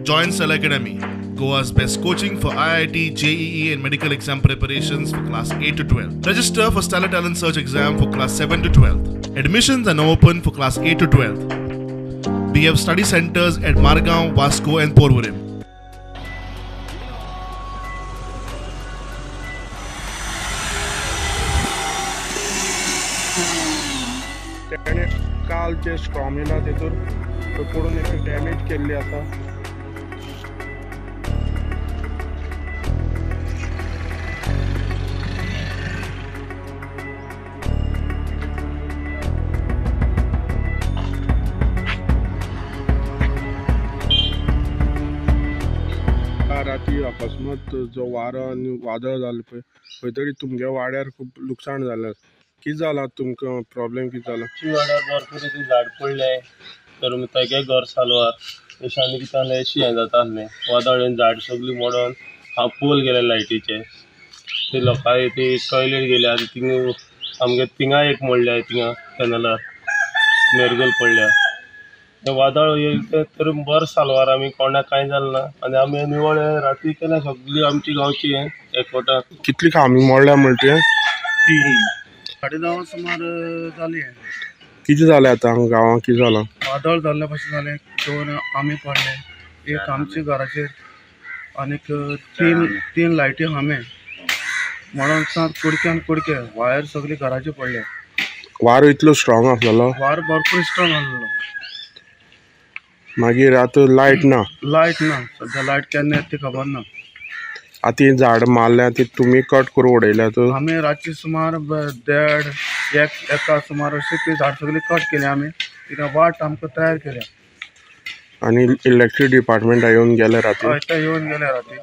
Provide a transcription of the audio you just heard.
Join Cell Academy, Goa's best coaching for IIT, JEE and medical exam preparations for class 8 to 12. Register for Stellar Talent Search exam for class 7 to 12. Admissions are now open for class 8 to 12. We have study centers at Margao, Vasco and Porvorim. त्याने काल जे स्ट्रॉमिला तेतून पडून एक damage केल्ली आसा. राती अकस्मात जो वारो आनी वादळ जालें पळय खंय तरी तुमच्या वाड्यार खूब लुकसाण जालें. कितें जालां तुमकां प्रॉब्लेम कितें जाला? वाड्यार भरपूर इतलें झाड पडले तर तेगे घर सालवार आनी कितें जालें अशी हें जाता आसलें. वादळेन झाड सगळीं मोडोन पोल गेले लायटीचे. ते लोकांक ते टॉयलेट गेले आनी थिंगा आमगे थिंगा एक मोडल्या थिंगा कॅनलार मेरगल पडल्या. ते वादळ येयलें ते तर बरें सालवार आमी कोणाक कांय जालें ना आनी आमी निवळ राती केल्या सगळीं आमची गांवची एकवटान. कितली खांबी मोडल्या म्हणटा ती 9:30 सुमार जाली. कितें जालें आतां गांवांत कितें जालां? वादळ जाल्ल्या भशेन जालें. 2 आंबे पडले, एक आमच्या घराचेर आनीक तीन लायटी खांबे म्हणून कुडक्यान कुडके वायर सगळी घराचे पडले. वारो इतलो स्ट्रॉंग आसलेलो? वार भरपूर स्ट्रॉंग आसलो. मागीर आतां लायट ना? लायट ना सध्या. लायट केन्ना येता ती खबर ना. आतां झाड मारल्या ती तुमी कट करून उडयल्यात? आमी रातची सुमार 1:30 सुमार अशी ती झाड सगळी कट केली आमी. तिका वाट आमकां तयार केल्या. आनी इलेक्ट्रीक डिपार्टमेंटा येवन गेले राती? हय ते येवन गेले राती.